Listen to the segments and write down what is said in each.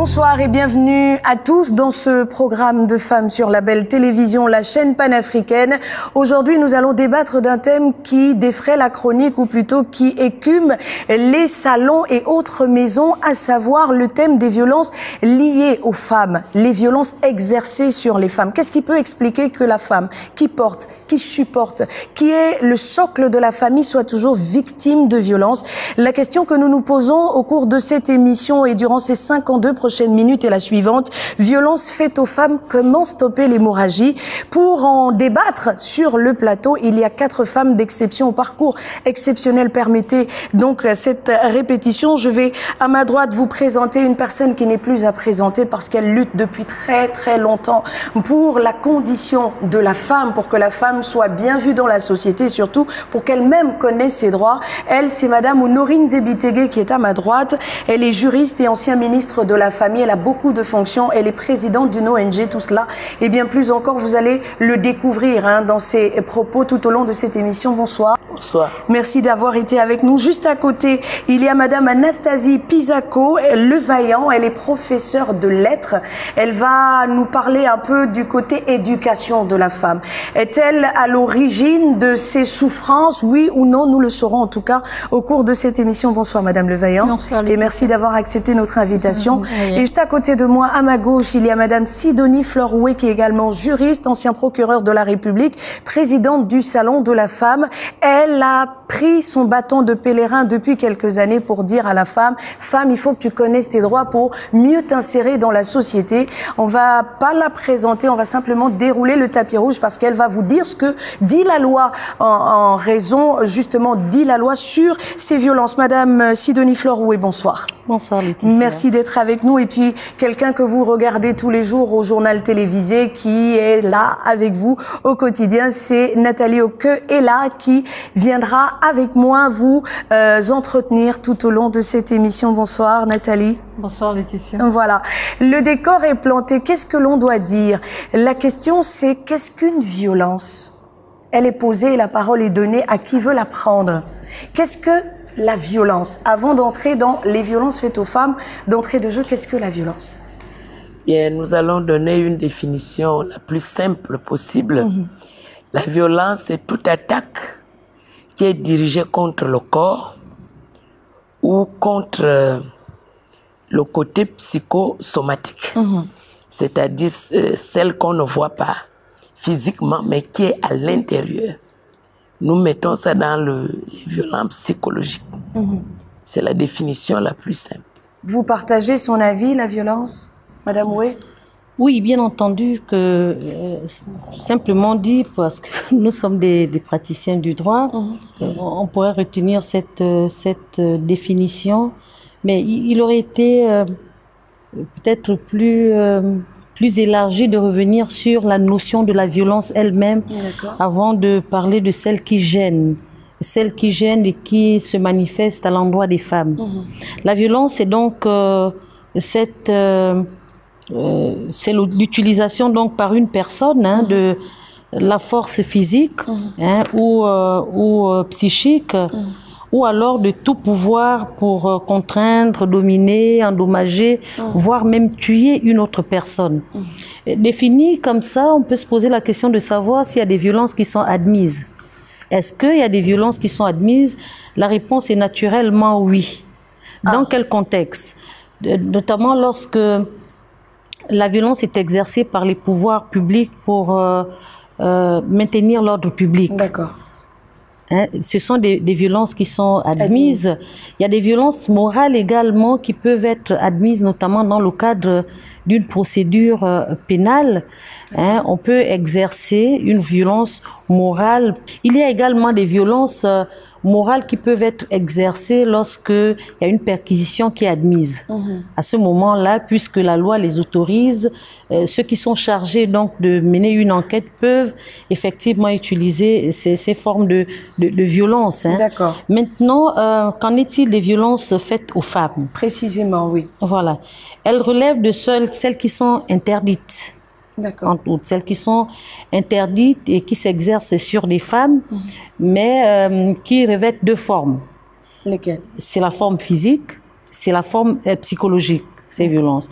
Bonsoir et bienvenue à tous dans ce programme de femmes sur la belle télévision, la chaîne panafricaine. Aujourd'hui, nous allons débattre d'un thème qui défraie la chronique, ou plutôt qui écume les salons et autres maisons, à savoir le thème des violences liées aux femmes, les violences exercées sur les femmes. Qu'est-ce qui peut expliquer que la femme qui porte, qui supporte, qui est le socle de la famille soit toujours victime de violences? La question que nous nous posons au cours de cette émission et durant ces 52 prochaines minutes est la suivante. Violences faites aux femmes, comment stopper l'hémorragie? Pour en débattre sur le plateau, il y a 4 femmes d'exception au parcours exceptionnel. Permettez donc cette répétition. Je vais à ma droite vous présenter une personne qui n'est plus à présenter parce qu'elle lutte depuis très longtemps pour la condition de la femme, pour que la femme soit bien vue dans la société et surtout pour qu'elle-même connaisse ses droits. Elle, c'est Madame Honorine Zebitege qui est à ma droite. Elle est juriste et ancien ministre de la Famille. Elle a beaucoup de fonctions. Elle est présidente d'une ONG. Tout cela et bien plus encore, vous allez le découvrir dans ses propos tout au long de cette émission. Bonsoir. Bonsoir. Merci d'avoir été avec nous. Juste à côté, il y a Madame Anastasie Pisako-Levaillant. Elle est professeure de lettres. Elle va nous parler un peu du côté éducation de la femme. Est-elle à l'origine de ces souffrances? Oui ou non? Nous le saurons en tout cas au cours de cette émission. Bonsoir Madame Levaillant. Bonsoir, et merci d'avoir accepté notre invitation. Et juste à côté de moi, à ma gauche, il y a Madame Sidonie Fleurouet qui est également juriste, ancien procureur de la République, présidente du Salon de la Femme. Elle a pris son bâton de pèlerin depuis quelques années pour dire à la femme, femme, il faut que tu connaisses tes droits pour mieux t'insérer dans la société. On va pas la présenter, on va simplement dérouler le tapis rouge parce qu'elle va vous dire ce que dit la loi en raison, justement, dit la loi sur ces violences. Madame Sidonie Fleurouet, bonsoir. Bonsoir Laetitia. Merci d'être avec nous. Et puis, quelqu'un que vous regardez tous les jours au journal télévisé qui est là avec vous au quotidien, c'est Nathalie Oqueux-Ella qui viendra avec moi vous entretenir tout au long de cette émission. Bonsoir Nathalie. Bonsoir Laetitia. Voilà, le décor est planté. Qu'est-ce que l'on doit dire? La question c'est qu'est-ce qu'une violence? Elle est posée et la parole est donnée à qui veut la prendre. Qu'est-ce que la violence? Avant d'entrer dans les violences faites aux femmes, d'entrée de jeu, qu'est-ce que la violence? Bien, nous allons donner une définition la plus simple possible. La violence, c'est toute attaque qui est dirigée contre le corps ou contre le côté psychosomatique. C'est-à-dire celle qu'on ne voit pas physiquement, mais qui est à l'intérieur. Nous mettons ça dans les violences psychologiques. C'est la définition la plus simple. Vous partagez son avis, la violence, Madame Oué? Oui, bien entendu que, simplement dit, parce que nous sommes des praticiens du droit, on pourrait retenir cette définition, mais il aurait été peut-être plus élargi de revenir sur la notion de la violence elle-même avant de parler de celle qui gêne et qui se manifeste à l'endroit des femmes. La violence, c'est donc c'est l'utilisation donc par une personne de la force physique ou psychique ou alors de tout pouvoir pour contraindre, dominer, endommager, voire même tuer une autre personne. Défini comme ça, on peut se poser la question de savoir s'il y a des violences qui sont admises. Est-ce qu'il y a des violences qui sont admises? La réponse est naturellement oui. Dans quel contexte? Notamment lorsque la violence est exercée par les pouvoirs publics pour maintenir l'ordre public. D'accord. Ce sont des violences qui sont admises. Il y a des violences morales également qui peuvent être admises, notamment dans le cadre d'une procédure pénale. On peut exercer une violence morale. Il y a également des violences morales qui peuvent être exercées lorsqu'il y a une perquisition qui est admise. À ce moment-là, puisque la loi les autorise, ceux qui sont chargés donc de mener une enquête peuvent effectivement utiliser ces formes de violence. D'accord. Maintenant, qu'en est-il des violences faites aux femmes? Précisément, oui. Voilà. Elles relèvent de celles qui sont interdites. D'accord. Celles qui sont interdites et qui s'exercent sur des femmes, mais qui revêtent deux formes. Lesquelles? C'est la forme physique, c'est la forme psychologique. ces violences.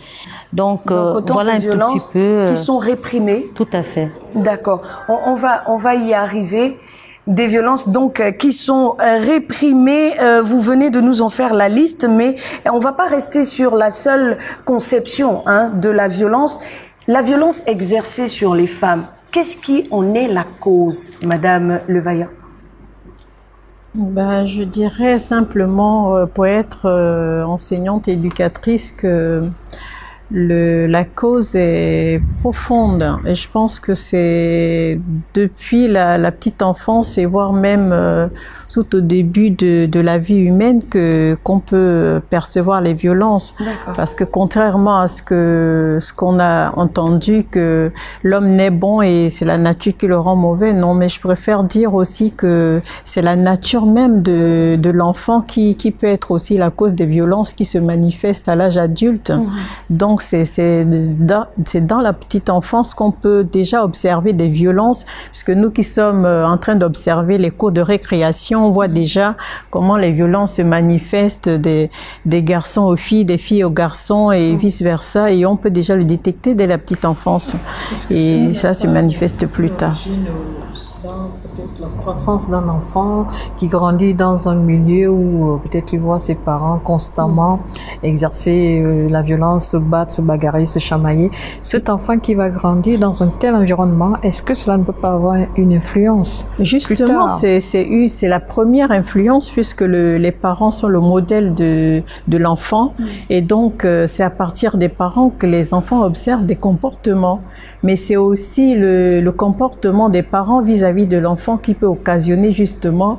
Donc voilà un tout petit peu... qui sont réprimées. Tout à fait. D'accord. On va y arriver. Des violences donc qui sont réprimées. Vous venez de nous en faire la liste, mais on va pas rester sur la seule conception de la violence. La violence exercée sur les femmes, qu'est-ce qui en est la cause, Madame Levaillant? Ben, je dirais simplement, pour être enseignante et éducatrice, que la cause est profonde, et je pense que c'est depuis la petite enfance et voire même tout au début de la vie humaine qu'on peut percevoir les violences. Parce que contrairement à ce qu'on a entendu, que l'homme naît bon et c'est la nature qui le rend mauvais, non, mais je préfère dire aussi que c'est la nature même de l'enfant qui peut être aussi la cause des violences qui se manifestent à l'âge adulte. Donc c'est dans la petite enfance qu'on peut déjà observer des violences, puisque nous qui sommes en train d'observer les cours de récréation, on voit déjà comment les violences se manifestent des garçons aux filles, des filles aux garçons et vice-versa, et on peut déjà le détecter dès la petite enfance. Et ça se manifeste plus tard. Peut-être la croissance d'un enfant qui grandit dans un milieu où peut-être il voit ses parents constamment exercer la violence, se battre, se bagarrer, se chamailler. Cet enfant qui va grandir dans un tel environnement, est-ce que cela ne peut pas avoir une influence? Justement, c'est la première influence, puisque les parents sont le modèle de l'enfant, et donc c'est à partir des parents que les enfants observent des comportements. Mais c'est aussi le comportement des parents vis-à-vis de l'enfant qui peut occasionner justement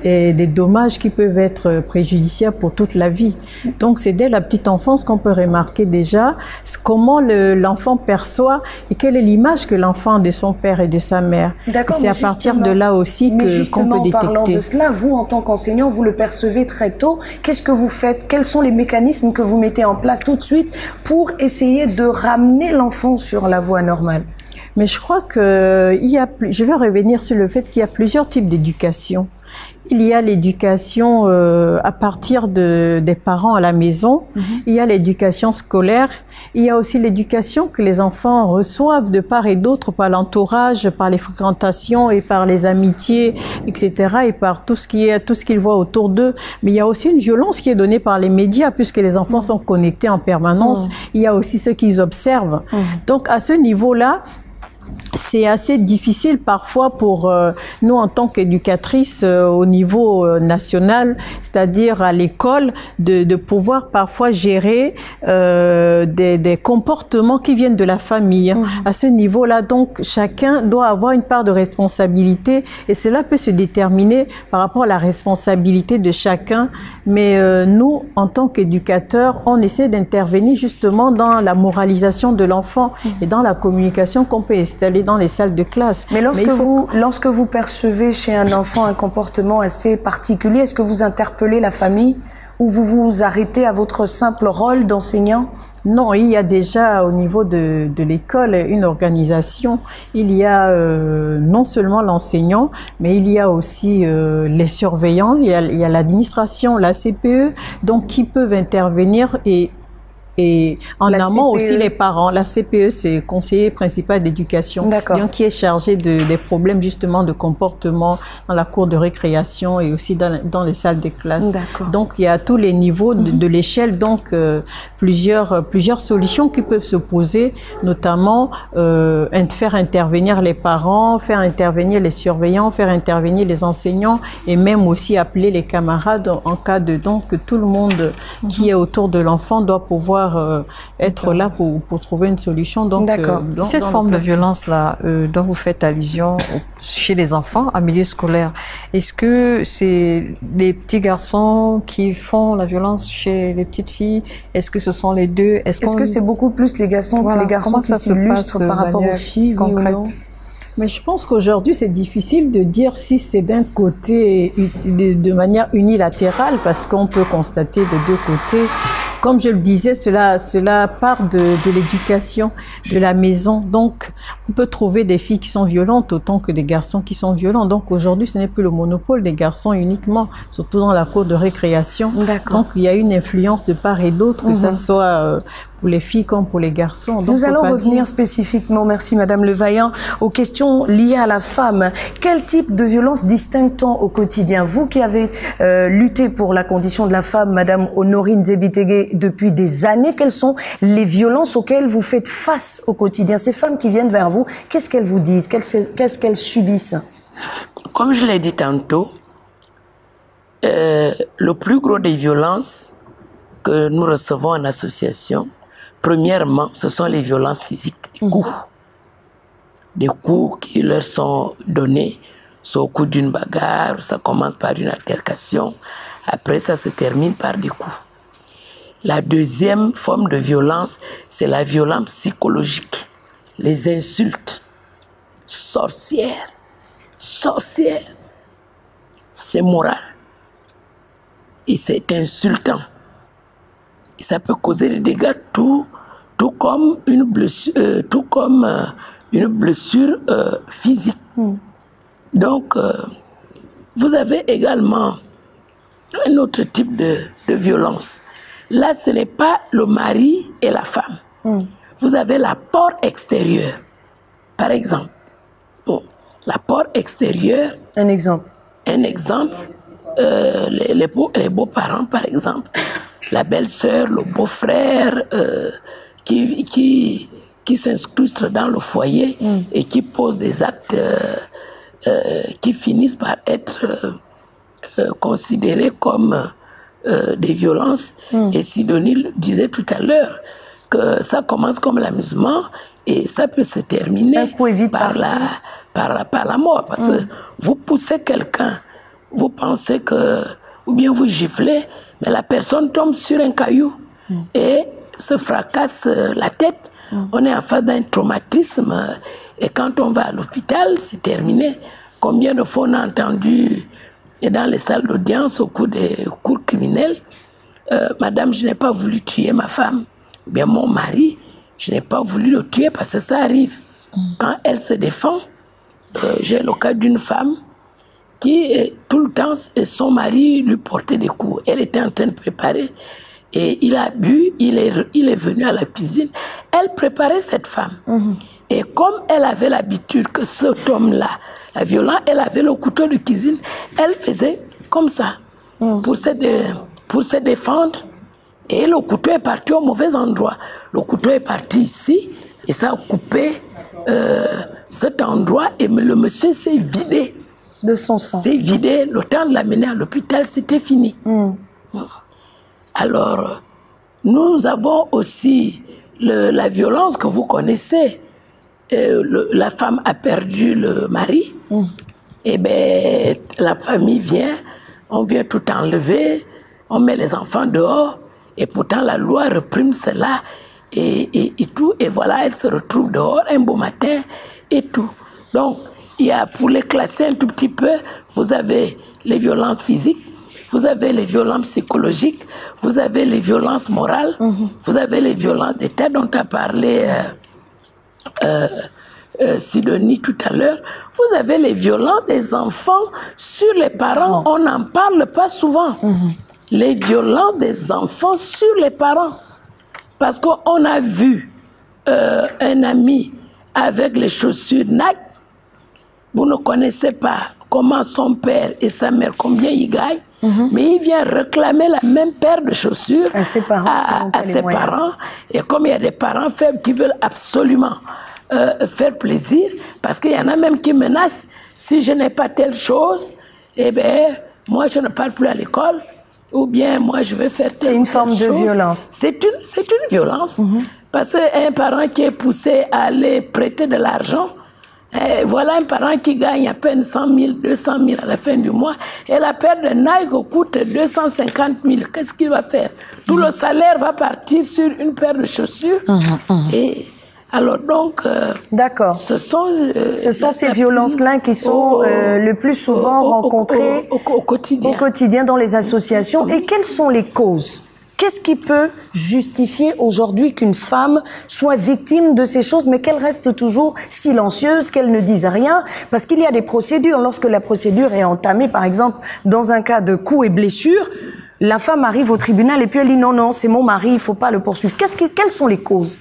des dommages qui peuvent être préjudiciables pour toute la vie. Donc c'est dès la petite enfance qu'on peut remarquer déjà comment l'enfant perçoit et quelle est l'image que l'enfant a de son père et de sa mère. C'est à partir de là aussi qu'on peut détecter. Parlant de cela, vous en tant qu'enseignant, vous le percevez très tôt. Qu'est-ce que vous faites? Quels sont les mécanismes que vous mettez en place tout de suite pour essayer de ramener l'enfant sur la voie normale? Mais je crois que je vais revenir sur le fait qu'il y a plusieurs types d'éducation. Il y a l'éducation à partir des parents à la maison, il y a l'éducation scolaire, il y a aussi l'éducation que les enfants reçoivent de part et d'autre par l'entourage, par les fréquentations et par les amitiés, etc. et par tout ce qu'ils voient autour d'eux. Mais il y a aussi une violence qui est donnée par les médias puisque les enfants sont connectés en permanence. Il y a aussi ce qu'ils observent. Donc à ce niveau-là, c'est assez difficile parfois pour nous en tant qu'éducatrices au niveau national, c'est-à-dire à l'école, de pouvoir parfois gérer des comportements qui viennent de la famille. À ce niveau-là, donc, chacun doit avoir une part de responsabilité et cela peut se déterminer par rapport à la responsabilité de chacun. Mais nous, en tant qu'éducateurs, on essaie d'intervenir justement dans la moralisation de l'enfant et dans la communication qu'on peut installer dans les salles de classe. Mais lorsque vous percevez chez un enfant un comportement assez particulier, est-ce que vous interpellez la famille ou vous vous arrêtez à votre simple rôle d'enseignant? Non, il y a déjà au niveau de l'école une organisation. Il y a non seulement l'enseignant, mais il y a aussi les surveillants, il y a l'administration, la CPE, donc qui peuvent intervenir et en amont aussi les parents. La CPE, c'est conseiller principal d'éducation, qui est chargé des problèmes justement de comportement dans la cour de récréation et aussi dans les salles de classe. Donc il y a tous les niveaux de l'échelle, donc plusieurs solutions qui peuvent se poser, notamment faire intervenir les parents, faire intervenir les surveillants, faire intervenir les enseignants et même aussi appeler les camarades en cas de que tout le monde qui est autour de l'enfant doit pouvoir être là pour trouver une solution. Donc, cette forme de violence-là dont vous faites allusion chez les enfants en milieu scolaire, est-ce que c'est les petits garçons qui font la violence chez les petites filles? Est-ce que ce sont les deux? Est-ce que c'est beaucoup plus les garçons qui s'illustrent par rapport aux filles concrètes? Mais je pense qu'aujourd'hui, c'est difficile de dire si c'est d'un côté, de manière unilatérale, parce qu'on peut constater de deux côtés. Comme je le disais, cela part de l'éducation, de la maison. Donc, on peut trouver des filles qui sont violentes autant que des garçons qui sont violents. Donc, aujourd'hui, ce n'est plus le monopole des garçons uniquement, surtout dans la cour de récréation. Donc, il y a une influence de part et d'autre, que ça soit pour les filles comme pour les garçons. Donc, nous allons revenir spécifiquement, merci Madame Levaillant, aux questions liées à la femme. Quel type de violence distingue-t-on au quotidien? Vous qui avez lutté pour la condition de la femme, Madame Honorine Zebitege, depuis des années, quelles sont les violences auxquelles vous faites face au quotidien? Ces femmes qui viennent vers vous, qu'est-ce qu'elles vous disent? Qu'est-ce qu'elles subissent? Comme je l'ai dit tantôt, le plus gros des violences que nous recevons en association, premièrement, ce sont les violences physiques, les coups. Des coups qui leur sont donnés, soit au coup d'une bagarre, ça commence par une altercation, après ça se termine par des coups. La deuxième forme de violence, c'est la violence psychologique, les insultes. Sorcière, sorcière, c'est moral. Et c'est insultant. Et ça peut causer des dégâts tout comme une blessure, physique. Donc, vous avez également un autre type de violence. Là, ce n'est pas le mari et la femme. Vous avez l'apport extérieur, par exemple. L'apport extérieur. Un exemple. Un exemple. Les beaux-parents, par exemple, la belle-sœur, le beau-frère qui s'incrustent dans le foyer et qui posent des actes qui finissent par être considérés comme des violences. Et Sidonie disait tout à l'heure que ça commence comme l'amusement et ça peut se terminer par la mort. Parce que vous poussez quelqu'un, vous pensez que, ou bien vous giflez, mais la personne tombe sur un caillou et se fracasse la tête. On est en face d'un traumatisme et quand on va à l'hôpital, c'est terminé. Combien de fois on a entendu dans les salles d'audience au cours des cours criminels, Madame, je n'ai pas voulu tuer ma femme, ou bien mon mari, je n'ai pas voulu le tuer parce que ça arrive. Quand elle se défend, j'ai le cas d'une femme qui, tout le temps, son mari lui portait des coups. Elle était en train de préparer et il a bu, il est venu à la cuisine. Elle préparait cette femme. Et comme elle avait l'habitude que cet homme-là, la violente, elle avait le couteau de cuisine, elle faisait comme ça pour se défendre. Et le couteau est parti au mauvais endroit. Le couteau est parti ici et ça a coupé cet endroit et le monsieur s'est vidé. De son sang. C'est vidé, le temps de l'amener à l'hôpital, c'était fini. Alors, nous avons aussi la violence que vous connaissez. La femme a perdu le mari. Et bien, la famille vient, on vient tout enlever, on met les enfants dehors. Et pourtant, la loi réprime cela et tout. Et voilà, elle se retrouve dehors un beau matin et tout. Donc, il y a, pour les classer un tout petit peu, vous avez les violences physiques, vous avez les violences psychologiques, vous avez les violences morales, vous avez les violences d'État dont a parlé Sidonie tout à l'heure, vous avez les violences des enfants sur les parents, on n'en parle pas souvent. Les violences des enfants sur les parents. Parce qu'on a vu un ami avec les chaussures Nike. Vous ne connaissez pas comment son père et sa mère, combien ils gagnent, mais il vient réclamer la même paire de chaussures à ses parents. Et comme il y a des parents faibles qui veulent absolument faire plaisir, parce qu'il y en a même qui menacent, si je n'ai pas telle chose, eh bien, moi je ne parle plus à l'école, ou bien moi je vais faire telle chose. C'est une forme de violence. C'est une violence. Parce qu'un parent qui est poussé à aller prêter de l'argent, voilà un parent qui gagne à peine 100 000, 200 000 à la fin du mois, et la paire de Nike coûte 250 000. Qu'est-ce qu'il va faire? Tout le salaire va partir sur une paire de chaussures. Et alors donc, d'accord. Ce sont ces violences-là qui sont le plus souvent rencontrées au quotidien dans les associations. Et quelles sont les causes? Qu'est-ce qui peut justifier aujourd'hui qu'une femme soit victime de ces choses, mais qu'elle reste toujours silencieuse, qu'elle ne dise rien? Parce qu'il y a des procédures. Lorsque la procédure est entamée, par exemple, dans un cas de coups et blessures, La femme arrive au tribunal et puis elle dit non, non, c'est mon mari, il ne faut pas le poursuivre. Quelles sont les causes?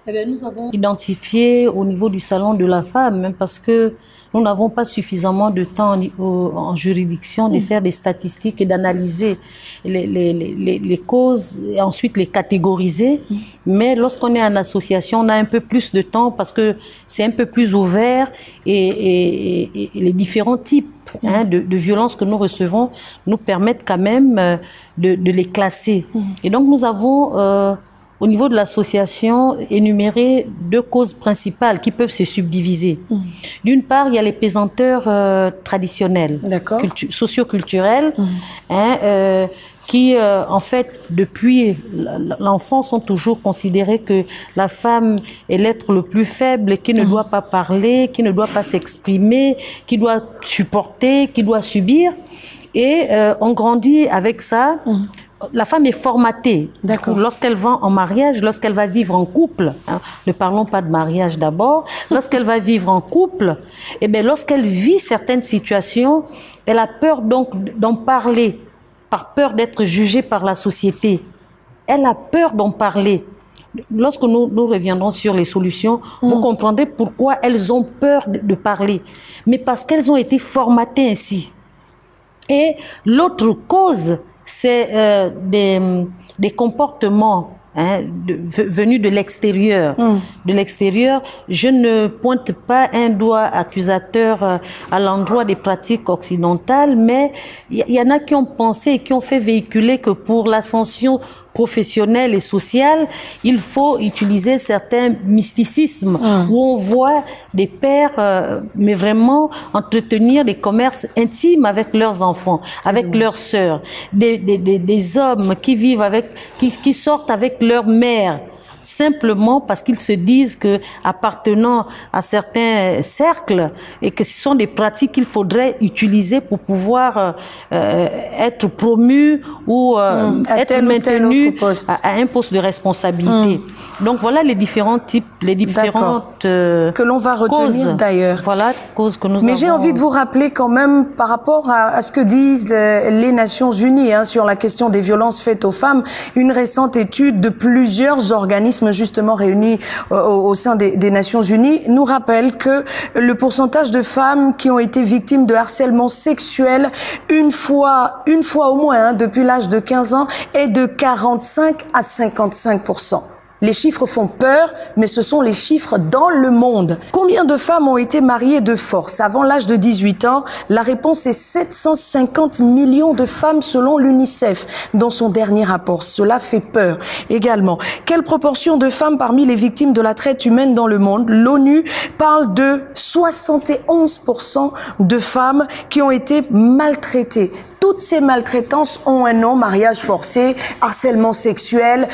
Eh bien, nous avons identifié au niveau du salon de la femme, parce que nous n'avons pas suffisamment de temps en juridiction de faire des statistiques et d'analyser les causes et ensuite les catégoriser. Mais lorsqu'on est en association, on a un peu plus de temps parce que c'est un peu plus ouvert et les différents types de violences que nous recevons nous permettent quand même de les classer. Et donc nous avons au niveau de l'association, énumérer 2 causes principales qui peuvent se subdiviser. D'une part, il y a les pesanteurs traditionnelles, socio-culturelles, qui, en fait, depuis l'enfance, ont toujours considéré que la femme est l'être le plus faible, qui ne doit pas parler, qui ne doit pas s'exprimer, qui doit supporter, qui doit subir. Et on grandit avec ça. La femme est formatée. Lorsqu'elle va en mariage, lorsqu'elle va vivre en couple, ne parlons pas de mariage d'abord, lorsqu'elle va vivre en couple, eh bien, lorsqu'elle vit certaines situations, elle a peur donc d'en parler, par peur d'être jugée par la société. Elle a peur d'en parler. Lorsque nous reviendrons sur les solutions, vous comprendrez pourquoi elles ont peur de parler. Mais parce qu'elles ont été formatées ainsi. Et l'autre cause, c'est des comportements venus de l'extérieur. De l'extérieur, je ne pointe pas un doigt accusateur à l'endroit des pratiques occidentales, mais il y en a qui ont pensé et qui ont fait véhiculer que pour l'ascension professionnelle et sociale, il faut utiliser certains mysticismes où on voit des pères, mais vraiment entretenir des commerces intimes avec leurs enfants, avec leurs sœurs, des hommes qui vivent qui sortent avec leur mère, simplement parce qu'ils se disent que appartenant à certains cercles et que ce sont des pratiques qu'il faudrait utiliser pour pouvoir être promu ou être maintenu à un poste de responsabilité. Donc voilà les différents types, les différentes que l'on va retenir d'ailleurs. Voilà causes que nous avons. Mais j'ai envie de vous rappeler quand même par rapport à ce que disent les Nations Unies sur la question des violences faites aux femmes, une récente étude de plusieurs organismes justement réunis au sein des Nations Unies nous rappelle que le pourcentage de femmes qui ont été victimes de harcèlement sexuel une fois au moins depuis l'âge de 15 ans est de 45 à 55%. Les chiffres font peur, mais ce sont les chiffres dans le monde. Combien de femmes ont été mariées de force avant l'âge de 18 ans? La réponse est 750 millions de femmes selon l'UNICEF dans son dernier rapport. Cela fait peur également. Quelle proportion de femmes parmi les victimes de la traite humaine dans le monde? L'ONU parle de 71% de femmes qui ont été maltraitées. Toutes ces maltraitances ont un nom: mariage forcé, harcèlement sexuel,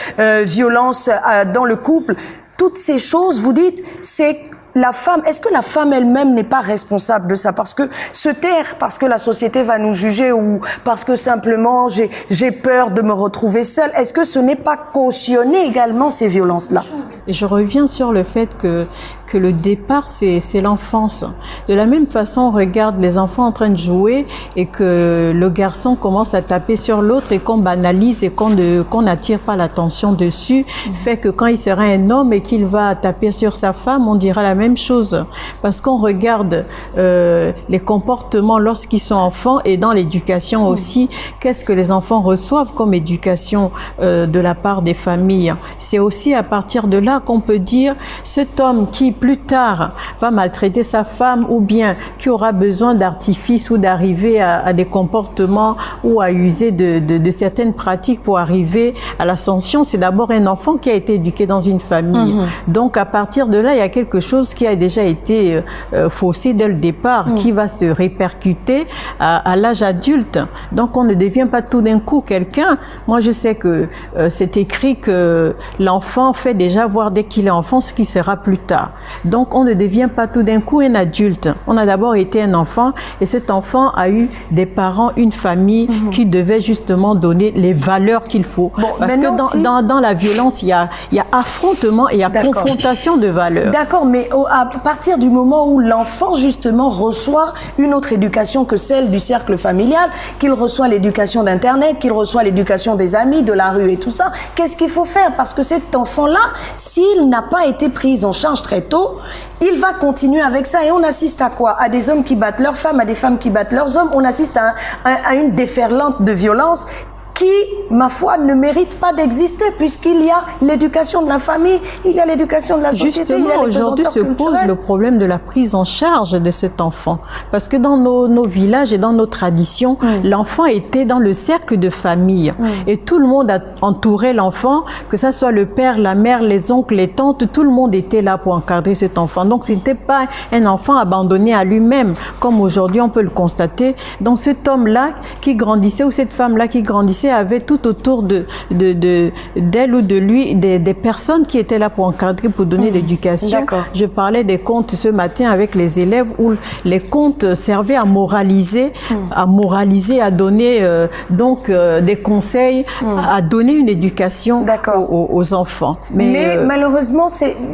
violence dans le couple. Toutes ces choses, vous dites, c'est la femme. Est-ce que la femme elle-même n'est pas responsable de ça? Parce que se taire, parce que la société va nous juger ou parce que simplement j'ai peur de me retrouver seule, est-ce que ce n'est pas cautionner également ces violences-là? Et je reviens sur le fait que le départ, c'est l'enfance. De la même façon, on regarde les enfants en train de jouer et que le garçon commence à taper sur l'autre et qu'on banalise et qu'on n'attire pas l'attention dessus, fait que quand il sera un homme et qu'il va taper sur sa femme, on dira la même chose. Parce qu'on regarde les comportements lorsqu'ils sont enfants et dans l'éducation aussi, qu'est-ce que les enfants reçoivent comme éducation de la part des familles. C'est aussi à partir de là qu'on peut dire cet homme qui plus tard va maltraiter sa femme ou bien qui aura besoin d'artifices ou d'arriver à des comportements ou à user de certaines pratiques pour arriver à l'ascension, c'est d'abord un enfant qui a été éduqué dans une famille. Donc à partir de là, il y a quelque chose qui a déjà été faussé dès le départ, qui va se répercuter à l'âge adulte. Donc on ne devient pas tout d'un coup quelqu'un. Moi je sais que c'est écrit que l'enfant fait déjà voir dès qu'il est enfant ce qui sera plus tard. Donc, on ne devient pas tout d'un coup un adulte. On a d'abord été un enfant et cet enfant a eu des parents, une famille qui devait justement donner les valeurs qu'il faut. Bon, parce que dans la violence, il y a affrontement et il y a confrontation de valeurs. D'accord, mais à partir du moment où l'enfant justement reçoit une autre éducation que celle du cercle familial, qu'il reçoit l'éducation d'Internet, qu'il reçoit l'éducation des amis, de la rue et tout ça, qu'est-ce qu'il faut faire? Parce que cet enfant-là, s'il n'a pas été pris en charge très tôt, il va continuer avec ça. Et on assiste à quoi? À des hommes qui battent leurs femmes, à des femmes qui battent leurs hommes. On assiste à une déferlante de violence qui, ma foi, ne mérite pas d'exister, puisqu'il y a l'éducation de la famille, il y a l'éducation de la société. Justement, aujourd'hui se pose le problème de la prise en charge de cet enfant. Parce que dans nos villages et dans nos traditions, l'enfant était dans le cercle de famille. Et tout le monde a entouré l'enfant, que ce soit le père, la mère, les oncles, les tantes, tout le monde était là pour encadrer cet enfant. Donc, ce n'était pas un enfant abandonné à lui-même, comme aujourd'hui on peut le constater. Dans cet homme-là qui grandissait, ou cette femme-là qui grandissait, avait tout autour d'elle ou de lui des personnes qui étaient là pour encadrer, pour donner l'éducation. Je parlais des contes ce matin avec les élèves où les contes servaient à moraliser, à donner des conseils, à donner une éducation aux enfants. Mais malheureusement,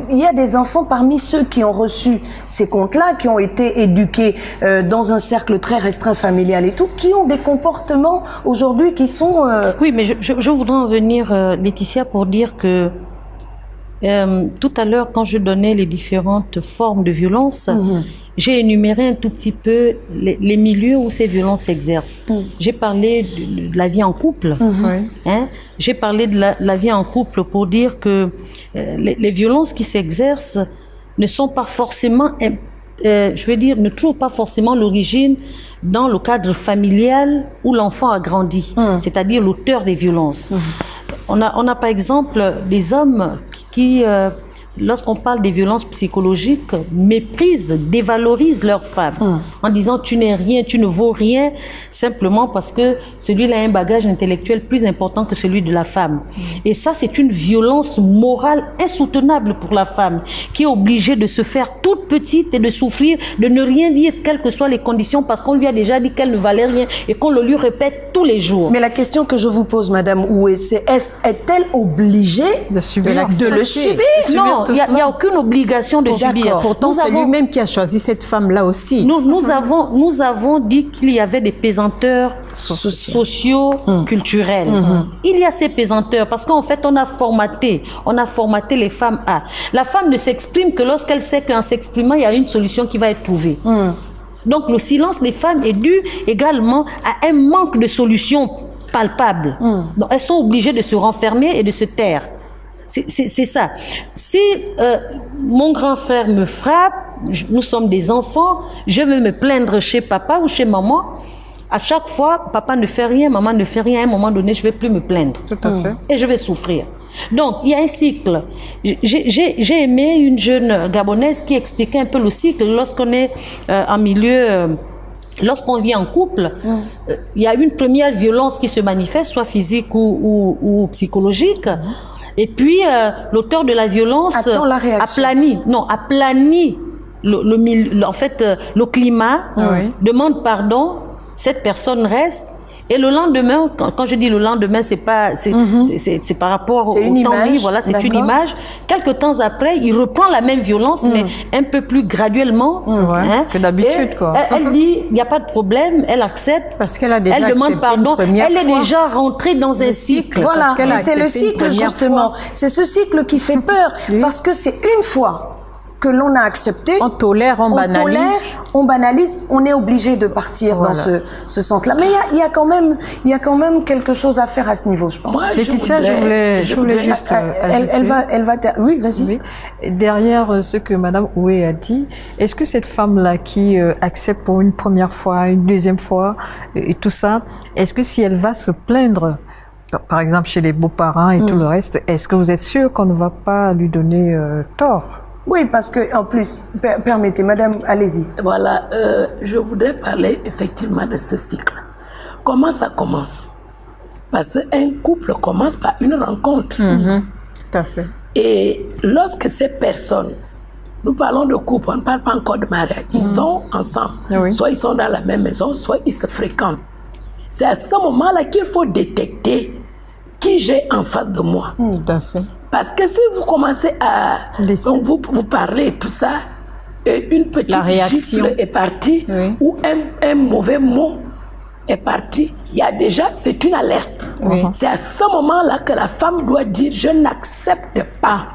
il y a des enfants parmi ceux qui ont reçu ces contes-là, qui ont été éduqués dans un cercle très restreint familial et tout, qui ont des comportements aujourd'hui qui sont Oui, mais je voudrais en venir, Laetitia, pour dire que tout à l'heure, quand je donnais les différentes formes de violence, j'ai énuméré un tout petit peu les milieux où ces violences s'exercent. J'ai parlé de la vie en couple. J'ai parlé de la vie en couple pour dire que les violences qui s'exercent ne sont pas forcément... je veux dire, ne trouve pas forcément l'origine dans le cadre familial où l'enfant a grandi, c'est-à-dire l'auteur des violences. On a par exemple des hommes qui lorsqu'on parle des violences psychologiques, méprisent, dévalorisent leur femme en disant tu n'es rien, tu ne vaux rien, simplement parce que celui-là a un bagage intellectuel plus important que celui de la femme. Et ça, c'est une violence morale insoutenable pour la femme, qui est obligée de se faire toute petite et de souffrir, de ne rien dire, quelles que soient les conditions, parce qu'on lui a déjà dit qu'elle ne valait rien et qu'on le lui répète tous les jours. Mais la question que je vous pose, Madame Oué, c'est est-elle obligée de le subir? Non, il n'y a aucune obligation de subir. Pourtant, c'est lui-même qui a choisi cette femme-là aussi. Nous avons dit qu'il y avait des pesanteurs sociaux, culturels. Il y a ces pesanteurs parce qu'en fait, on a formaté les femmes à... La femme ne s'exprime que lorsqu'elle sait qu'en s'exprimant, il y a une solution qui va être trouvée. Donc, le silence des femmes est dû également à un manque de solutions palpables. Donc, elles sont obligées de se renfermer et de se taire. C'est ça. Si mon grand frère me frappe, nous sommes des enfants, je veux me plaindre chez papa ou chez maman. À chaque fois, papa ne fait rien, maman ne fait rien. À un moment donné, je ne vais plus me plaindre. Tout à fait. Et je vais souffrir. Donc, il y a un cycle. J'ai aimé une jeune Gabonaise qui expliquait un peu le cycle lorsqu'on est en milieu... Lorsqu'on vit en couple, il y a une première violence qui se manifeste, soit physique ou psychologique. Et puis, l'auteur de la violence aplani le climat, demande pardon, cette personne reste. Et le lendemain, quand je dis le lendemain, c'est par rapport au temps libre, voilà, c'est une image. Quelques temps après, il reprend la même violence, mais un peu plus graduellement. Que d'habitude, quoi. Elle dit, il n'y a pas de problème, elle accepte. Parce qu'elle a déjà demande pardon. Elle est déjà rentrée dans un cycle. Voilà, et c'est le cycle, justement. C'est ce cycle qui fait peur, parce que c'est une fois que l'on a accepté, on tolère, on banalise, on est obligé de partir dans ce sens-là. Mais il y a quand même quelque chose à faire à ce niveau, je pense. Laetitia, je voulais juste oui, vas-y. Oui. Derrière ce que Madame Oué a dit, est-ce que cette femme-là qui accepte pour une première fois, une deuxième fois, et tout ça, est-ce que si elle va se plaindre, par exemple chez les beaux-parents et tout le reste, est-ce que vous êtes sûr qu'on ne va pas lui donner tort? Oui, parce que en plus, permettez, madame, allez-y. Voilà, je voudrais parler effectivement de ce cycle. Comment ça commence? Parce qu'un couple commence par une rencontre. Tout à fait. Et lorsque ces personnes Nous parlons de couple, on ne parle pas encore de mariage. Ils sont ensemble. Oui. Soit ils sont dans la même maison, soit ils se fréquentent. C'est à ce moment-là qu'il faut détecter qui j'ai en face de moi. Tout à fait. Parce que si vous commencez à... Donc vous parlez et tout ça, et une petite gifle est partie, ou un mauvais mot est parti, il y a déjà, c'est une alerte. Oui. C'est à ce moment-là que la femme doit dire, je n'accepte pas.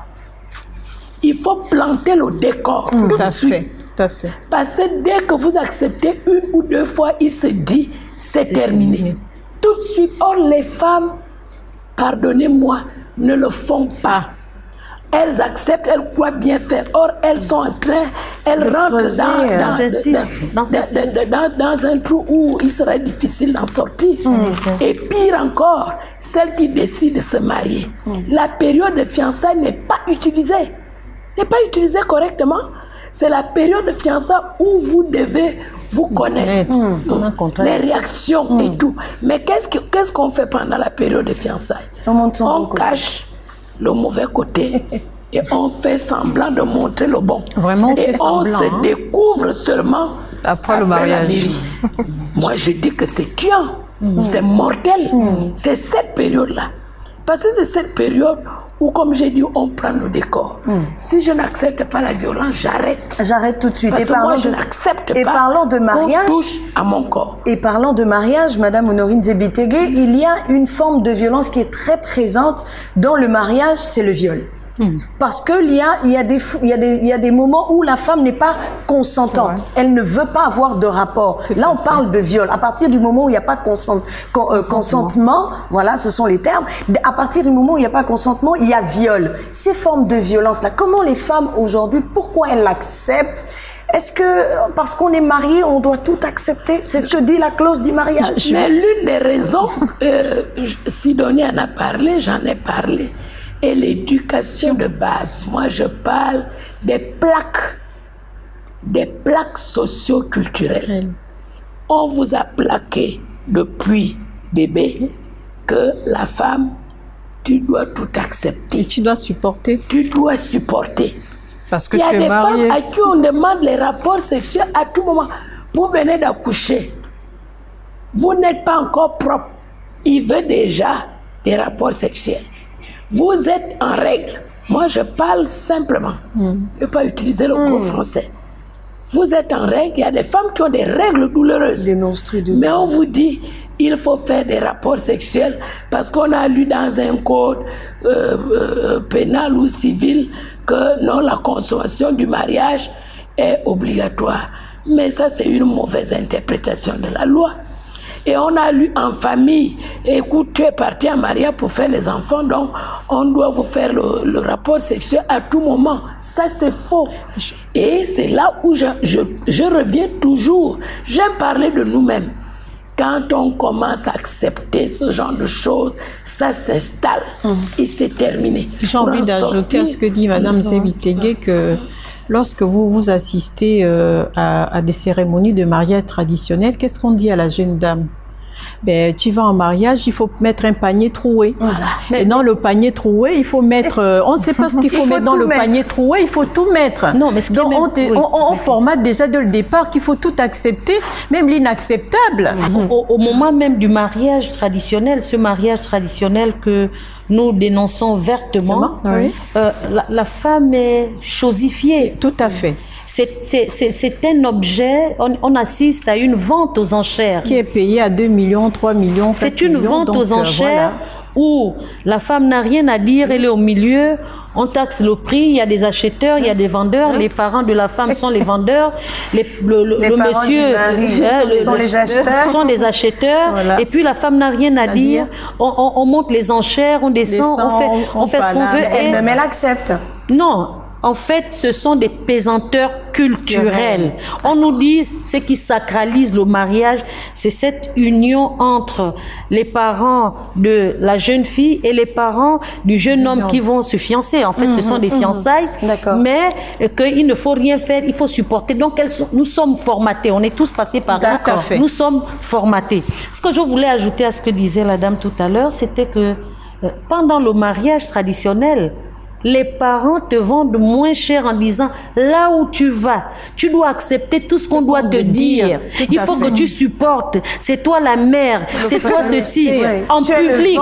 Il faut planter le décor tout de suite. Tout à fait. Parce que dès que vous acceptez une ou deux fois, il se dit, c'est terminé. Tout de suite. Or, les femmes, pardonnez-moi, ne le font pas. Elles acceptent, elles croient bien faire. Or, elles sont en train, elles rentrent dans un trou où il serait difficile d'en sortir. Et pire encore, celles qui décident de se marier. La période de fiançailles n'est pas utilisée. N'est pas utilisée correctement. C'est la période de fiançailles où vous devez vous connaître. Les réactions et tout. Mais qu'est-ce qu'on fait pendant la période de fiançailles? On cache le mauvais côté et on fait semblant de montrer le bon. Vraiment, et on se découvre seulement après le mariage. Moi, je dis que c'est tuant, c'est mortel. C'est cette période-là. Parce que c'est cette période où, comme j'ai dit, on prend le décor. Si je n'accepte pas la violence, j'arrête. J'arrête tout de suite. Parce que moi, je n'accepte pas parlant de mariage, qu'on touche à mon corps. Et parlant de mariage, Madame Honorine Zebitege, il y a une forme de violence qui est très présente dans le mariage, c'est le viol. Parce qu'il y a des moments où la femme n'est pas consentante. Elle ne veut pas avoir de rapport. Là, on parle de viol. À partir du moment où il n'y a pas de consentement, voilà, ce sont les termes. À partir du moment où il n'y a pas de consentement, il y a viol. Ces formes de violence-là, comment les femmes aujourd'hui, pourquoi elles l'acceptent? Est-ce que parce qu'on est marié, on doit tout accepter? C'est ce que dit la clause du mariage. Mais l'une des raisons, Sidonie en a parlé, j'en ai parlé, et l'éducation de base. Moi, je parle des plaques socio-culturelles. On vous a plaqué depuis bébé que la femme, tu dois tout accepter. Et tu dois supporter. Tu dois supporter. Parce que il y a tu es des marié. femmes à qui on demande les rapports sexuels à tout moment. Vous venez d'accoucher. Vous n'êtes pas encore propre. Il veut déjà des rapports sexuels. Vous êtes en règle. Moi, je parle simplement. Je ne vais pas utiliser le mot français. Vous êtes en règle. Il y a des femmes qui ont des règles douloureuses. Des menstrues douloureuses. Mais on vous dit, il faut faire des rapports sexuels parce qu'on a lu dans un code pénal ou civil que non, la consommation du mariage est obligatoire. Mais ça, c'est une mauvaise interprétation de la loi. Et on a lu en famille, écoute, tu es parti en mariage pour faire les enfants, donc on doit vous faire le rapport sexuel à tout moment. Ça, c'est faux. Et c'est là où je reviens toujours. J'aime parler de nous-mêmes. Quand on commence à accepter ce genre de choses, ça s'installe et c'est terminé. J'ai envie d'ajouter à ce que dit Madame Zebitege que lorsque vous assistez à des cérémonies de mariage traditionnelles, qu'est-ce qu'on dit à la jeune dame? Ben, tu vas en mariage, il faut mettre un panier troué. Voilà. Et dans le panier troué, il faut mettre... on ne sait pas ce qu'il faut mettre dans le panier troué, il faut tout mettre. Non, mais donc, on formate déjà dès le départ qu'il faut tout accepter, même l'inacceptable. Au moment même du mariage traditionnel, ce mariage traditionnel que nous dénonçons vertement, la femme est chosifiée. Tout à fait. C'est un objet, on assiste à une vente aux enchères. Qui est payé à 2 millions, 3 millions, 4 millions. C'est une vente aux enchères où la femme n'a rien à dire, elle est au milieu, on taxe le prix, il y a des acheteurs, il y a des vendeurs, les parents de la femme sont les vendeurs, le monsieur sont les acheteurs. Sont des acheteurs, et puis la femme n'a rien à dire, on monte les enchères, on descend, on fait ce qu'on veut. Elle-même, elle accepte. Non. En fait, ce sont des pesanteurs culturels. On nous dit ce qui sacralise le mariage, c'est cette union entre les parents de la jeune fille et les parents du jeune homme qui vont se fiancer. En fait, ce sont des fiançailles, mais qu'il ne faut rien faire, il faut supporter. Donc, nous sommes formatés. On est tous passés par là. Nous sommes formatés. Ce que je voulais ajouter à ce que disait la dame tout à l'heure, c'était que pendant le mariage traditionnel, les parents te vendent moins cher en disant là où tu vas, tu dois accepter tout ce qu'on doit te dire. Il faut que tu supportes. C'est toi la mère, c'est toi ceci, en public.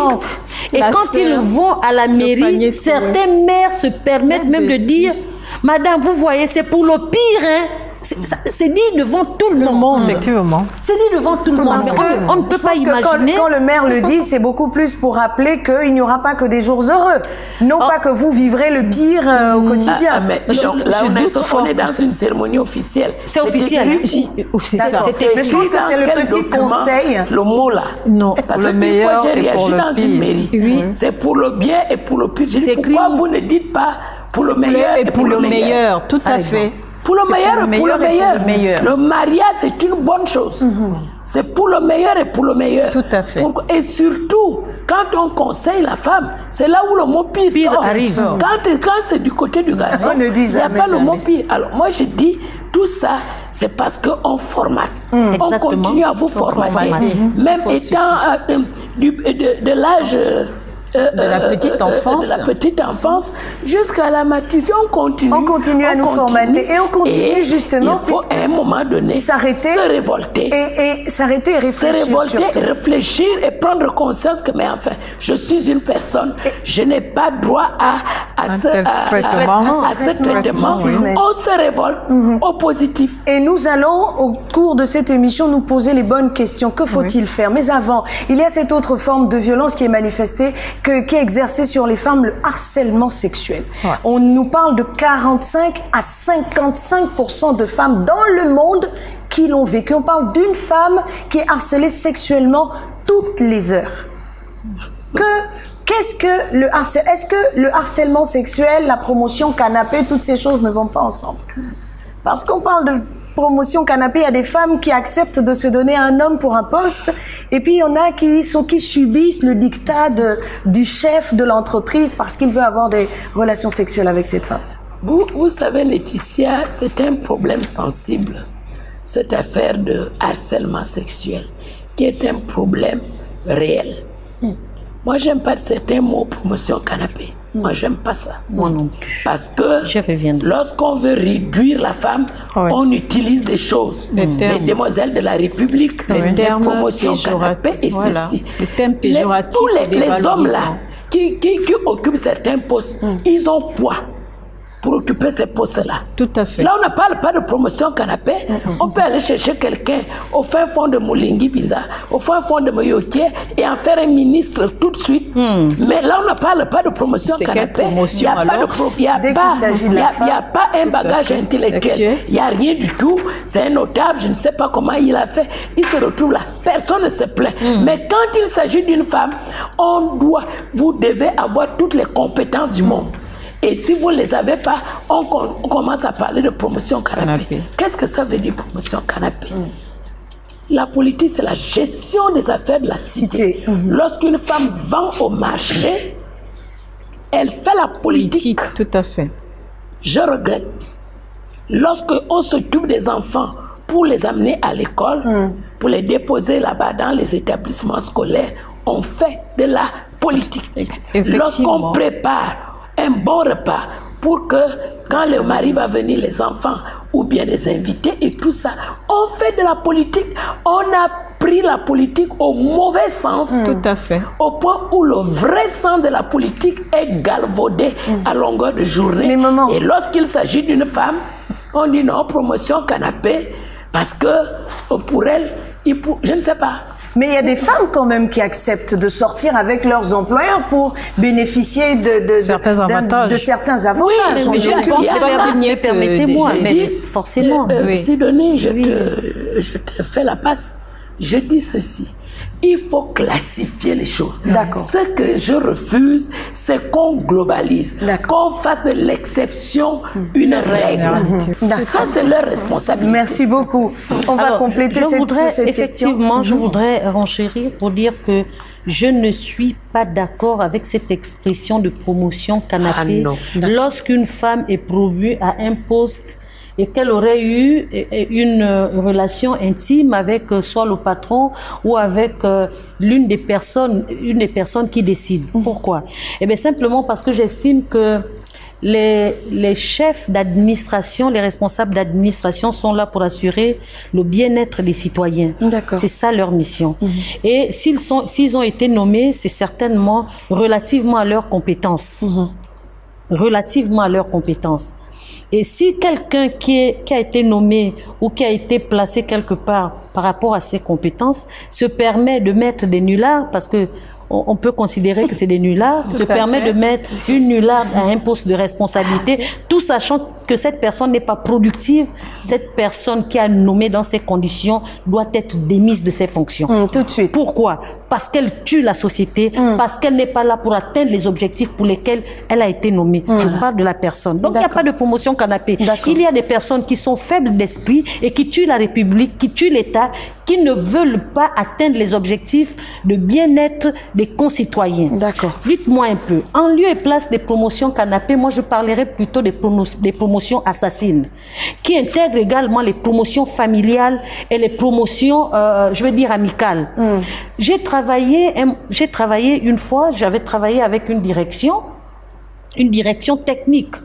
Et quand ils vont à la mairie, certaines mères se permettent même de dire madame, vous voyez, c'est pour le pire, hein. C'est dit devant tout le monde. Effectivement. C'est dit devant tout le monde. On ne peut pas imaginer. Quand le maire le dit, c'est beaucoup plus pour rappeler qu'il n'y aura pas que des jours heureux. Non pas que vous vivrez le pire au quotidien. Mais là, on est dans une cérémonie officielle. C'est officiel. C'est ça. Mais je pense que c'est le petit conseil. Le mot là. Non, parce le que meilleur j'ai réagi dans une mairie. Oui. C'est pour le bien et pour le pire. Je dis, pourquoi vous ne dites pas pour le meilleur et pour le meilleur? Tout à fait. Pour le meilleur et pour le meilleur. Le mariage, c'est une bonne chose. C'est pour le meilleur et pour le meilleur. Tout à fait. Et surtout, quand on conseille la femme, c'est là où le mot pire arrive. Quand c'est du côté du garçon, on ne dit il n'y a pas le mot pire. Alors moi, je dis, tout ça, c'est parce qu'on formate. On continue à vous formater. Même étant de l'âge... de la petite enfance, jusqu'à la maturité, on continue. On continue à nous formater et on continue justement. Il faut à un moment donné s'arrêter, se révolter. Et s'arrêter et réfléchir. Se révolter, et réfléchir et prendre conscience que, mais enfin, je suis une personne, je n'ai pas droit à ce traitement. On se révolte au positif. Et nous allons, au cours de cette émission, nous poser les bonnes questions. Que faut-il faire? Mais avant, il y a cette autre forme de violence qui est manifestée, qui est exercé sur les femmes, le harcèlement sexuel. On nous parle de 45 à 55% de femmes dans le monde qui l'ont vécu. On parle d'une femme qui est harcelée sexuellement toutes les heures. Qu'est-ce que le harcèlement? Est-ce que le harcèlement sexuel, la promotion canapé, toutes ces choses ne vont pas ensemble? Parce qu'on parle de promotion canapé, il y a des femmes qui acceptent de se donner à un homme pour un poste, et puis il y en a qui subissent le dictat du chef de l'entreprise parce qu'il veut avoir des relations sexuelles avec cette femme. Vous savez, Laetitia, c'est un problème sensible, cette affaire de harcèlement sexuel, qui est un problème réel. Moi, j'aime pas certains mots promotion canapé. Moi, j'aime pas ça. Moi non plus. Parce que lorsqu'on veut réduire la femme, on utilise des choses. Les demoiselles de la République, les promotions canapé et ceci. Les termes péjoratifs. Tous les hommes là qui occupent certains postes, ils ont poids pour occuper ces postes-là. Tout à fait. Là, on ne parle pas de promotion canapé. On peut aller chercher quelqu'un au fin fond de Moulingi Bizarre, au fin fond de Moyoké et en faire un ministre tout de suite. Mais là, on ne parle pas de promotion canapé. Il n'y a pas un bagage intellectuel. Il n'y a rien du tout. C'est un notable, je ne sais pas comment il a fait. Il se retrouve là. Personne ne se plaint. Mais quand il s'agit d'une femme, vous devez avoir toutes les compétences du monde. Et si vous ne les avez pas, on commence à parler de promotion canapé. Qu'est-ce que ça veut dire, promotion canapé? La politique, c'est la gestion des affaires de la cité. Lorsqu'une femme vend au marché, elle fait la politique. Tout à fait. Je regrette. Lorsqu'on s'occupe des enfants pour les amener à l'école, pour les déposer là-bas dans les établissements scolaires, on fait de la politique. Lorsqu'on prépare un bon repas pour que quand le mari va venir, les enfants ou bien les invités et tout ça, on fait de la politique. On a pris la politique au mauvais sens. Tout à fait. Au point où le vrai sens de la politique est galvaudé à longueur de journée. Et lorsqu'il s'agit d'une femme, on dit non, promotion canapé, parce que pour elle, je ne sais pas. Mais il y a des femmes quand même qui acceptent de sortir avec leurs employeurs pour bénéficier de certains avantages. Oui, mais je pense que permettez-moi, mais forcément. Sidonie, je te fais la passe. Je dis ceci. Il faut classifier les choses. Ce que je refuse, c'est qu'on globalise, qu'on fasse de l'exception une règle. Ça, c'est leur responsabilité. Merci beaucoup. On va compléter cette question. Effectivement, je voudrais renchérir pour dire que je ne suis pas d'accord avec cette expression de promotion canapé. Lorsqu'une femme est promue à un poste et qu'elle aurait eu une relation intime avec soit le patron ou avec une des personnes qui décide. Pourquoi? Eh bien, simplement parce que j'estime que les chefs d'administration, les responsables d'administration sont là pour assurer le bien-être des citoyens. C'est ça leur mission. Et s'ils ont été nommés, c'est certainement relativement à leurs compétences. Relativement à leurs compétences. Et si quelqu'un qui a été nommé ou qui a été placé quelque part par rapport à ses compétences se permet de mettre des nullards, parce que on peut considérer que c'est des nullards, se permet de mettre une nullarde à un poste de responsabilité, tout sachant que cette personne n'est pas productive, cette personne qui a nommé dans ces conditions doit être démise de ses fonctions. Tout de suite. Pourquoi? Parce qu'elle tue la société, parce qu'elle n'est pas là pour atteindre les objectifs pour lesquels elle a été nommée. Je parle de la personne. Donc il n'y a pas de promotion canapé. Il y a des personnes qui sont faibles d'esprit et qui tuent la République, qui tuent l'État, qui ne veulent pas atteindre les objectifs de bien-être des concitoyens. Dites-moi un peu, en lieu et place des promotions canapé, moi je parlerai plutôt des promotions assassines, qui intègrent également les promotions familiales et les promotions, je veux dire, amicales. J'ai travaillé une fois, j'avais travaillé avec une direction technique,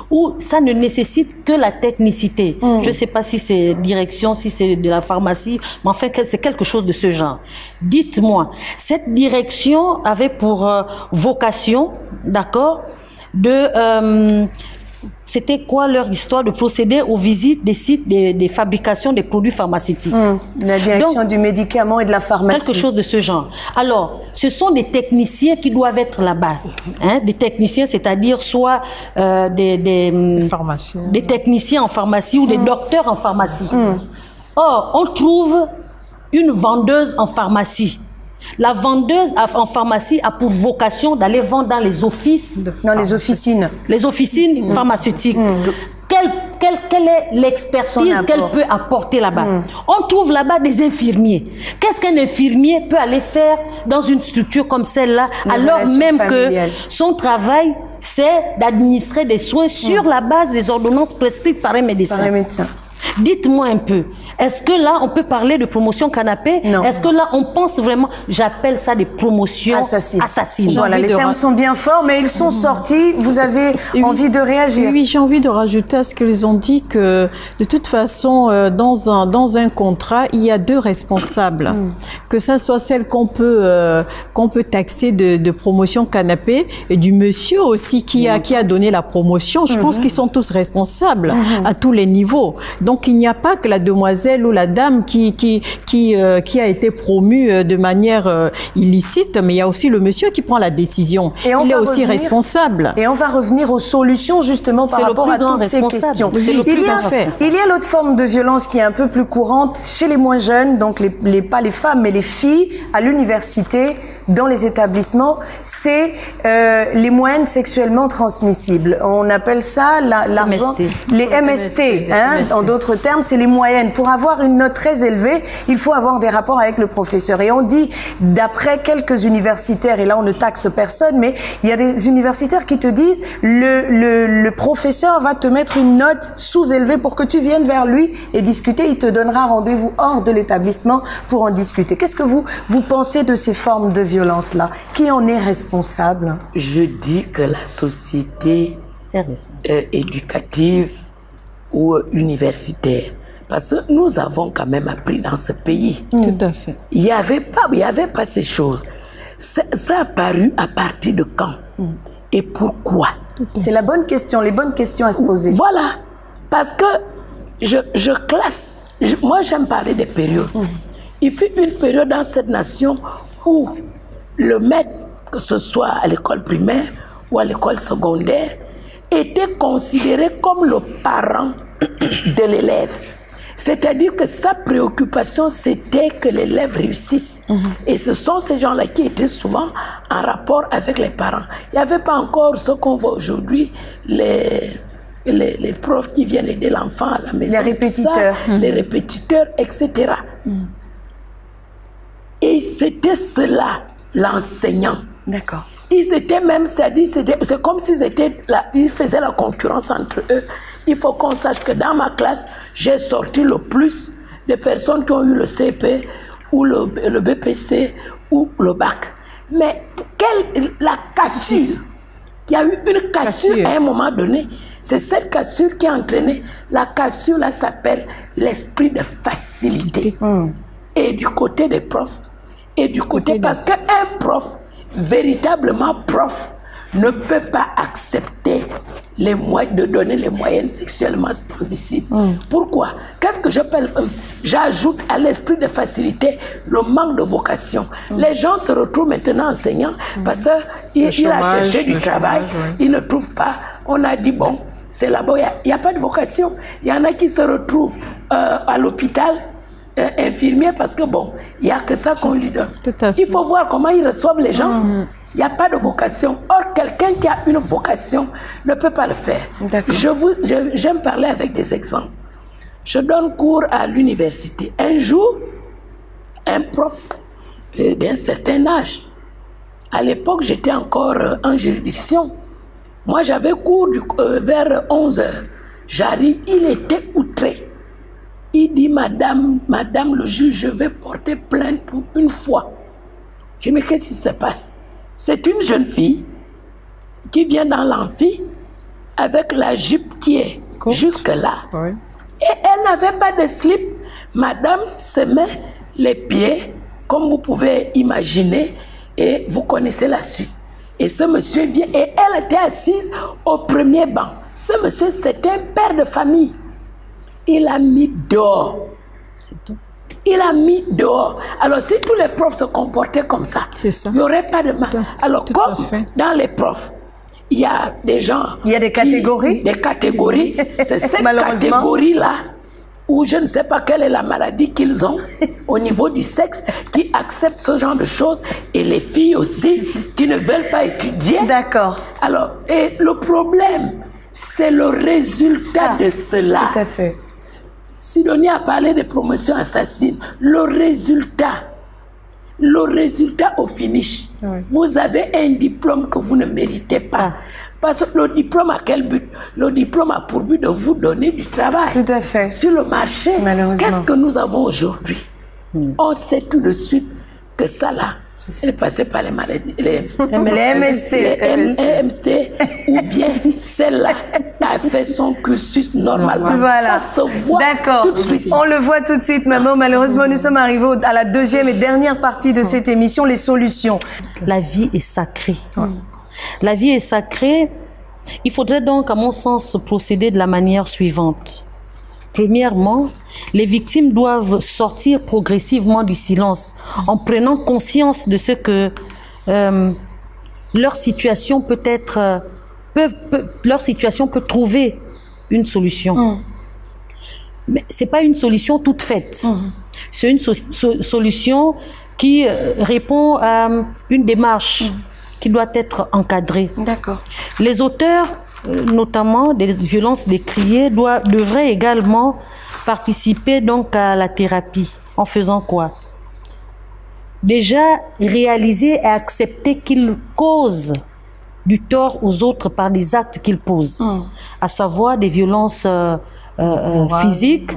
où ça ne nécessite que la technicité. Je ne sais pas si c'est direction, si c'est de la pharmacie, mais enfin, c'est quelque chose de ce genre. Dites-moi, cette direction avait pour vocation, d'accord, c'était quoi leur histoire? De procéder aux visites des sites des fabrications des produits pharmaceutiques. La direction donc, du médicament et de la pharmacie. Quelque chose de ce genre. Alors, ce sont des techniciens qui doivent être là-bas. Des techniciens, c'est-à-dire soit des techniciens en pharmacie ou des docteurs en pharmacie. Or, on trouve une vendeuse en pharmacie. La vendeuse en pharmacie a pour vocation d'aller vendre dans les offices. Dans les officines. Les officines pharmaceutiques. Quelle est l'expertise qu'elle peut apporter là-bas? On trouve là-bas des infirmiers. Qu'est-ce qu'un infirmier peut aller faire dans une structure comme celle-là, alors même que son travail, c'est d'administrer des soins sur la base des ordonnances prescrites par un médecin? Dites-moi un peu, est-ce que là, on peut parler de promotion canapé? Est-ce que là, on pense vraiment, j'appelle ça des promotions assassines. Voilà, les termes sont bien forts, mais ils sont sortis. Vous avez envie de réagir? Oui, j'ai envie de rajouter à ce qu'ils ont dit que, de toute façon, dans un contrat, il y a deux responsables. Que ça soit celle qu'on peut taxer de promotion canapé et du monsieur aussi qui a donné la promotion. Je pense qu'ils sont tous responsables à tous les niveaux. Donc, il n'y a pas que la demoiselle ou la dame qui a été promue de manière illicite, mais il y a aussi le monsieur qui prend la décision. Il est aussi responsable. Et on va revenir aux solutions justement par rapport à toutes ces questions. Il y a l'autre forme de violence qui est un peu plus courante chez les moins jeunes, donc pas les femmes, mais les filles à l'université, dans les établissements, c'est les moyennes sexuellement transmissibles. On appelle ça les MST. En d'autres termes, c'est les moyennes. Pour avoir une note très élevée, il faut avoir des rapports avec le professeur. Et on dit, d'après quelques universitaires, et là on ne taxe personne, mais il y a des universitaires qui te disent, le professeur va te mettre une note sous-élevée pour que tu viennes vers lui et discuter. Il te donnera rendez-vous hors de l'établissement pour en discuter. Qu'est-ce que vous pensez de ces formes de violence-là? Qui en est responsable? Je dis que la société éducative ou universitaire, parce que nous avons quand même appris dans ce pays. Tout à fait. Il n'y avait pas ces choses. Ça a apparu à partir de quand? Et pourquoi? C'est la bonne question, les bonnes questions à se poser. Voilà, parce que je classe, moi j'aime parler des périodes. Il fut une période dans cette nation où le maître, que ce soit à l'école primaire ou à l'école secondaire, était considéré comme le parent de l'élève. C'est-à-dire que sa préoccupation, c'était que l'élève réussisse. Et ce sont ces gens-là qui étaient souvent en rapport avec les parents. Il n'y avait pas encore ce qu'on voit aujourd'hui, les profs qui viennent aider l'enfant à la maison. Les répétiteurs. Les répétiteurs, etc. Et c'était cela, l'enseignant. D'accord. Ils étaient même, c'est-à-dire, c'est comme s'ils étaient là, ils faisaient la concurrence entre eux. Il faut qu'on sache que dans ma classe, j'ai sorti le plus de personnes qui ont eu le CP ou le BPC ou le bac. Mais la cassure Il y a eu une cassure à un moment donné. C'est cette cassure qui a entraîné. La cassure, là, s'appelle l'esprit de facilité. Et du côté des profs, et du côté... Parce qu'un prof, véritablement prof, ne peut pas accepter les moyens de donner les moyens sexuellement permissibles. Pourquoi? Qu'est-ce que j'appelle? J'ajoute à l'esprit de facilité le manque de vocation. Les gens se retrouvent maintenant enseignants parce qu'il a cherché du travail, il ne trouve pas. On a dit, bon, c'est là-bas, il n'y a pas de vocation. Il y en a qui se retrouvent à l'hôpital, infirmiers, parce que bon, il n'y a que ça qu'on lui donne. Il faut voir comment ils reçoivent les gens. Il n'y a pas de vocation. Or, quelqu'un qui a une vocation ne peut pas le faire. J'aime parler avec des exemples. Je donne cours à l'université. Un jour, un prof d'un certain âge, à l'époque, j'étais encore en juridiction. Moi, j'avais cours vers 11 h. J'arrive, il était outré. Il dit, madame le juge, je vais porter plainte pour une fois. Je dis, mais qu'est-ce qui se passe? C'est une jeune fille qui vient dans l'amphi avec la jupe qui est jusque-là. Et elle n'avait pas de slip. Madame se met les pieds, comme vous pouvez imaginer, et vous connaissez la suite. Et ce monsieur vient, et elle était assise au premier banc. Ce monsieur, c'était un père de famille. Il a mis dehors. C'est tout. Il a mis dehors. Alors, si tous les profs se comportaient comme ça, il n'y aurait pas de mal. Alors, comme dans les profs, il y a des gens... Il y a des catégories. Des catégories. C'est cette catégorie-là où je ne sais pas quelle est la maladie qu'ils ont au niveau du sexe, qui acceptent ce genre de choses. Et les filles aussi, qui ne veulent pas étudier. D'accord. Alors, et le problème, c'est le résultat de cela. Tout à fait. Sidonie a parlé de promotion assassine. Le résultat au finish, vous avez un diplôme que vous ne méritez pas. Parce que le diplôme a quel but? Le diplôme a pour but de vous donner du travail. Tout à fait. Sur le marché, qu'est-ce que nous avons aujourd'hui? On sait tout de suite que ça là, c'est passé par les maladies, les MST, ou bien celle-là a fait son cursus normalement. Voilà. Ça se voit tout de suite. On le voit tout de suite, maman. Malheureusement, nous sommes arrivés à la deuxième et dernière partie de cette émission, les solutions. La vie est sacrée. La vie est sacrée. Il faudrait donc, à mon sens, procéder de la manière suivante. Premièrement, les victimes doivent sortir progressivement du silence en prenant conscience de ce que leur situation peut être, leur situation peut trouver une solution. Mais c'est pas une solution toute faite. C'est une solution qui répond à une démarche qui doit être encadrée. D'accord. Les auteurs, notamment des violences décriées, devraient également participer donc à la thérapie. En faisant quoi? Déjà, réaliser et accepter qu'ils causent du tort aux autres par des actes qu'ils posent, à savoir des violences physiques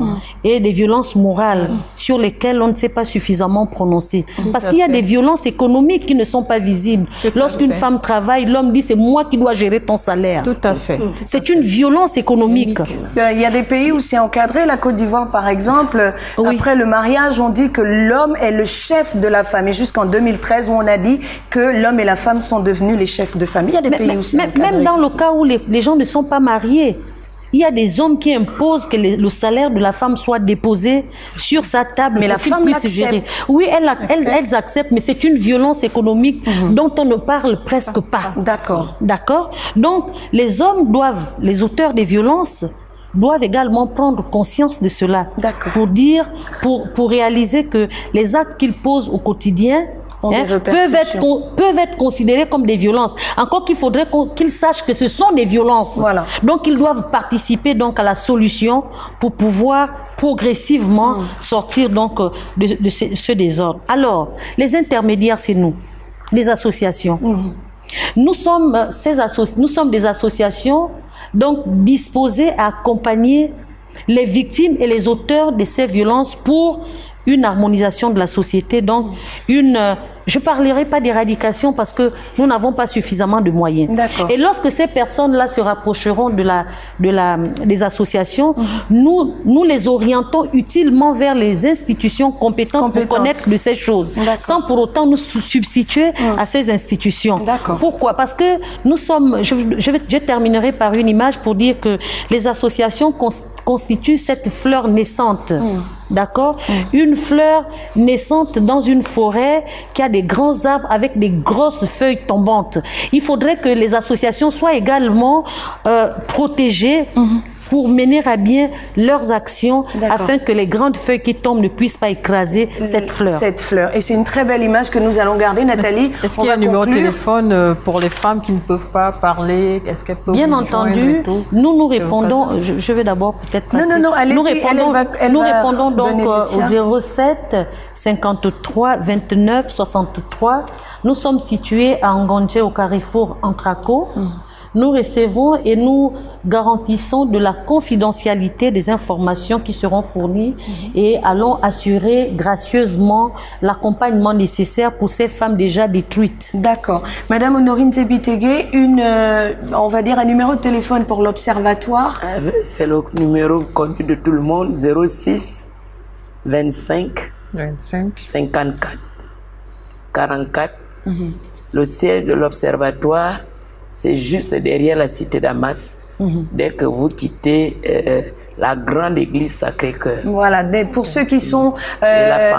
et des violences morales sur lesquelles on ne s'est pas suffisamment prononcé. Parce qu'il y a des violences économiques qui ne sont pas visibles. Lorsqu'une femme travaille, l'homme dit c'est moi qui dois gérer ton salaire. Tout à fait. C'est une violence économique. Il y a des pays où c'est encadré. La Côte d'Ivoire, par exemple, après le mariage, on dit que l'homme est le chef de la femme. Et jusqu'en 2013, où on a dit que l'homme et la femme sont devenus les chefs de famille. Il y a des pays où c'est encadré. Même dans le cas où les gens ne sont pas mariés, il y a des hommes qui imposent que le salaire de la femme soit déposé sur sa table. Mais la femme puisse gérer. Oui, elles acceptent, mais c'est une violence économique dont on ne parle presque pas. D'accord. D'accord. Donc, les hommes doivent, les auteurs des violences, doivent également prendre conscience de cela. Pour dire, pour réaliser que les actes qu'ils posent au quotidien peuvent être considérés comme des violences. Encore qu'il faudrait qu'ils sachent que ce sont des violences. Voilà. Donc, ils doivent participer donc à la solution pour pouvoir progressivement sortir donc de ce désordre. Alors, les intermédiaires, c'est nous, les associations. Nous sommes des associations donc disposées à accompagner les victimes et les auteurs de ces violences pour une harmonisation de la société, donc une je parlerai pas d'éradication parce que nous n'avons pas suffisamment de moyens. Et lorsque ces personnes-là se rapprocheront des associations, nous les orientons utilement vers les institutions compétentes pour connaître de ces choses, sans pour autant nous substituer à ces institutions. Pourquoi? Parce que nous sommes, je terminerai par une image pour dire que les associations constituent cette fleur naissante. D'accord? Une fleur naissante dans une forêt qui a des grands arbres avec des grosses feuilles tombantes. Il faudrait que les associations soient également protégées pour mener à bien leurs actions afin que les grandes feuilles qui tombent ne puissent pas écraser cette fleur. Et c'est une très belle image que nous allons garder, Nathalie. Est-ce qu'il y a un numéro de téléphone pour les femmes qui ne peuvent pas parler? Est-ce qu'elles peuvent Bien entendu, nous répondons, je vais d'abord peut-être passer. Nous répondons donc au 07 53 29 63. Nous sommes situés à Ngondje au carrefour Antraco. Nous recevons et nous garantissons de la confidentialité des informations qui seront fournies et allons assurer gracieusement l'accompagnement nécessaire pour ces femmes déjà détruites. D'accord. Madame Honorine Tebitege, on va dire un numéro de téléphone pour l'Observatoire. C'est le numéro connu de tout le monde, 06 25 54 44. Le siège de l'Observatoire, c'est juste derrière la cité Damas, dès que vous quittez la grande église Sacré-Cœur. Voilà, pour ceux qui sont...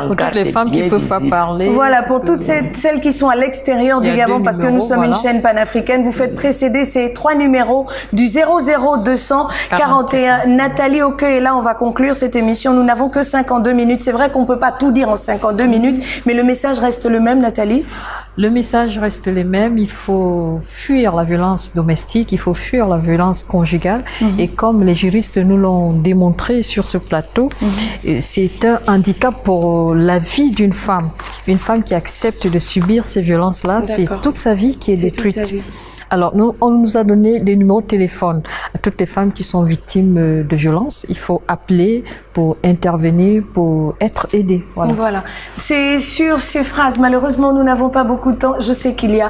pour toutes les femmes qui ne peuvent pas parler. Voilà, pour toutes celles qui sont à l'extérieur du Gabon, parce que nous sommes une chaîne panafricaine, vous faites précéder ces 3 numéros du 00200 41. Nathalie Oqueux est là, on va conclure cette émission. Nous n'avons que 52 minutes. C'est vrai qu'on ne peut pas tout dire en 52 minutes, mais le message reste le même, Nathalie? Le message reste le même. Il faut fuir la violence domestique, il faut fuir la violence conjugale. Et comme les juristes nous l'ont démontré sur ce plateau, c'est un handicap pour la vie d'une femme. Une femme qui accepte de subir ces violences-là, c'est toute sa vie qui est détruite. Alors, on nous a donné des numéros de téléphone à toutes les femmes qui sont victimes de violences. Il faut appeler pour intervenir, pour être aidées. Voilà. C'est sur ces phrases. Malheureusement, nous n'avons pas beaucoup de temps. Je sais qu'il y a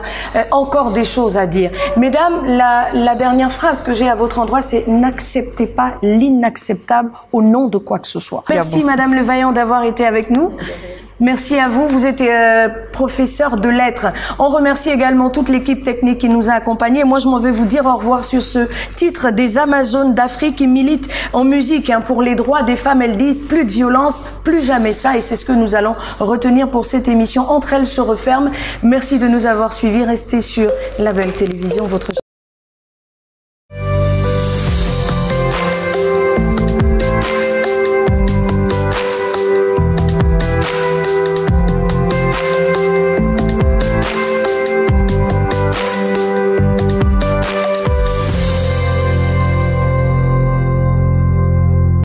encore des choses à dire. Mesdames, la dernière phrase que j'ai à votre endroit, c'est « N'acceptez pas l'inacceptable au nom de quoi que ce soit ». Merci, Madame Levaillant, d'avoir été avec nous. Merci à vous, vous êtes professeur de lettres. On remercie également toute l'équipe technique qui nous a accompagnés. Moi, je m'en vais vous dire au revoir sur ce titre des Amazones d'Afrique qui militent en musique pour les droits des femmes. Elles disent plus de violence, plus jamais ça. Et c'est ce que nous allons retenir pour cette émission. Entre elles se referment. Merci de nous avoir suivis. Restez sur La Belle Télévision, votre